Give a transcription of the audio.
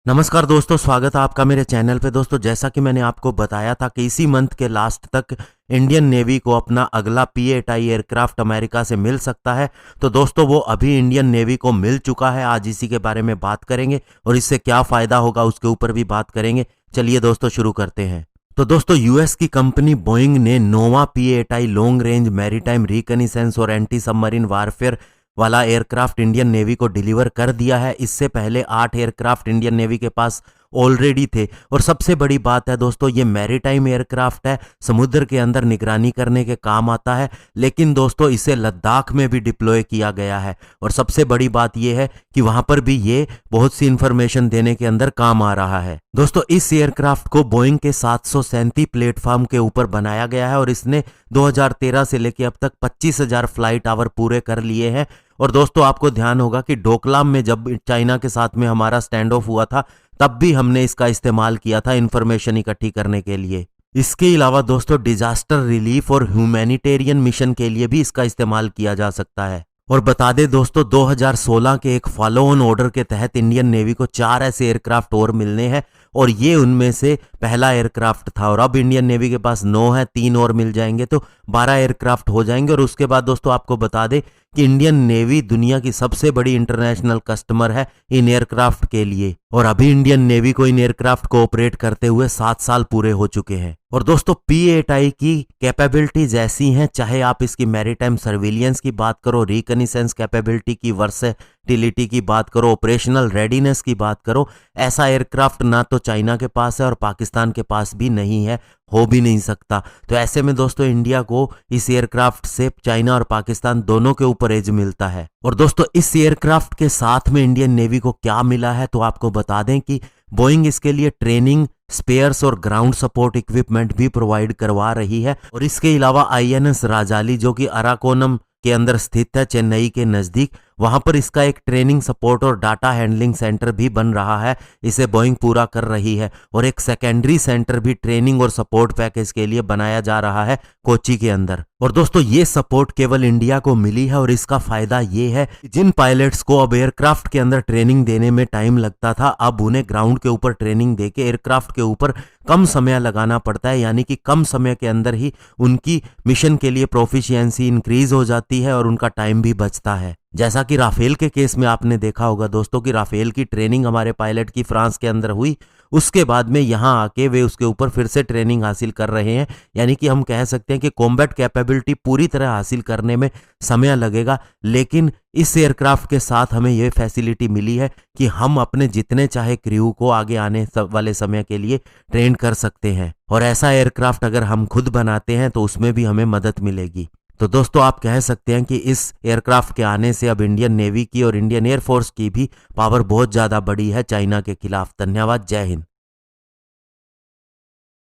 नमस्कार दोस्तों, स्वागत है आपका मेरे चैनल पे। दोस्तों, जैसा कि मैंने आपको बताया था कि इसी मंथ के लास्ट तक इंडियन नेवी को अपना अगला P-8I एयरक्राफ्ट अमेरिका से मिल सकता है। तो दोस्तों, वो अभी इंडियन नेवी को मिल चुका है। आज इसी के बारे में बात करेंगे और इससे क्या फ़ायदा होगा उसके ऊपर भी बात करेंगे। चलिए दोस्तों, शुरू करते हैं। तो दोस्तों, यूएस की कंपनी बोइंग ने नोवा P-8I लॉन्ग रेंज मैरीटाइम रिकनिसेंस और एंटी सबमरीन वारफेयर वाला एयरक्राफ्ट इंडियन नेवी को डिलीवर कर दिया है। इससे पहले 8 एयरक्राफ्ट इंडियन नेवी के पास ऑलरेडी थे। और सबसे बड़ी बात है दोस्तों, ये मैरीटाइम एयरक्राफ्ट है, समुद्र के अंदर निगरानी करने के काम आता है। लेकिन दोस्तों, इसे लद्दाख में भी डिप्लॉय किया गया है और सबसे बड़ी बात यह है कि वहां पर भी ये बहुत सी इंफॉर्मेशन देने के अंदर काम आ रहा है। दोस्तों, इस एयरक्राफ्ट को बोइंग के 737 प्लेटफॉर्म के ऊपर बनाया गया है और इसने 2013 से लेकर अब तक 25,000 फ्लाइट आवर पूरे कर लिए हैं। और दोस्तों, आपको ध्यान होगा कि डोकलाम में जब चाइना के साथ में हमारा स्टैंड ऑफ हुआ था, तब भी हमने इसका इस्तेमाल किया था इंफॉर्मेशन इकट्ठी करने के लिए। इसके अलावा दोस्तों, डिजास्टर रिलीफ और ह्यूमैनिटेरियन मिशन के लिए भी इसका इस्तेमाल किया जा सकता है। और बता दें दोस्तों, 2016 के एक फॉलो ऑन ऑर्डर के तहत इंडियन नेवी को 4 ऐसे एयरक्राफ्ट और मिलने हैं और ये उनमें से पहला एयरक्राफ्ट था। और अब इंडियन नेवी के पास 9 है, 3 और मिल जाएंगे तो 12 एयरक्राफ्ट हो जाएंगे। और उसके बाद दोस्तों, आपको बता दें कि इंडियन नेवी दुनिया की सबसे बड़ी इंटरनेशनल कस्टमर है इन एयरक्राफ्ट के लिए। और अभी इंडियन नेवी को इन एयरक्राफ्ट को ऑपरेट करते हुए 7 साल पूरे हो चुके हैं। और दोस्तों, P-8I की कैपेबिलिटीज ऐसी हैं, चाहे आप इसकी मैरीटाइम सर्विलियंस की बात करो, रिकनिसेंस कैपेबिलिटी की, वर्सेटिलिटी की बात करो, ऑपरेशनल रेडीनेस की बात करो, ऐसा एयरक्राफ्ट ना तो चाइना के पास है और पाकिस्तान के पास भी नहीं है, हो भी नहीं सकता। तो ऐसे में दोस्तों, इंडिया को इस एयरक्राफ्ट से चाइना और पाकिस्तान दोनों के ऊपर एज मिलता है। और दोस्तों, इस एयरक्राफ्ट के साथ में इंडियन नेवी को क्या मिला है, तो आपको बता दें कि बोइंग इसके लिए ट्रेनिंग, स्पेयर्स और ग्राउंड सपोर्ट इक्विपमेंट भी प्रोवाइड करवा रही है। और इसके अलावा INS राजाली, जो कि अराकोनम के अंदर स्थित है, चेन्नई के नजदीक, वहां पर इसका एक ट्रेनिंग, सपोर्ट और डाटा हैंडलिंग सेंटर भी बन रहा है। इसे बोइंग पूरा कर रही है। और एक सेकेंडरी सेंटर भी ट्रेनिंग और सपोर्ट पैकेज के लिए बनाया जा रहा है कोची के अंदर। और दोस्तों, ये सपोर्ट केवल इंडिया को मिली है और इसका फायदा ये है कि जिन पायलट्स को अब एयरक्राफ्ट के अंदर ट्रेनिंग देने में टाइम लगता था, अब उन्हें ग्राउंड के ऊपर ट्रेनिंग देके एयरक्राफ्ट के ऊपर कम समय लगाना पड़ता है। यानी कि कम समय के अंदर ही उनकी मिशन के लिए प्रोफिशिएंसी इंक्रीज हो जाती है और उनका टाइम भी बचता है। जैसा कि राफेल के केस में आपने देखा होगा दोस्तों कि राफेल की ट्रेनिंग हमारे पायलट की फ्रांस के अंदर हुई, उसके बाद में यहाँ आके वे उसके ऊपर फिर से ट्रेनिंग हासिल कर रहे हैं। यानी कि हम कह सकते हैं कि कॉम्बैट कैपेबिलिटी पूरी तरह हासिल करने में समय लगेगा, लेकिन इस एयरक्राफ्ट के साथ हमें यह फैसिलिटी मिली है कि हम अपने जितने चाहे क्रू को आगे आने वाले समय के लिए ट्रेन कर सकते हैं। और ऐसा एयरक्राफ्ट अगर हम खुद बनाते हैं तो उसमें भी हमें मदद मिलेगी। तो दोस्तों, आप कह सकते हैं कि इस एयरक्राफ्ट के आने से अब इंडियन नेवी की और इंडियन एयरफोर्स की भी पावर बहुत ज़्यादा बढ़ी है चाइना के खिलाफ। धन्यवाद। जय हिंद।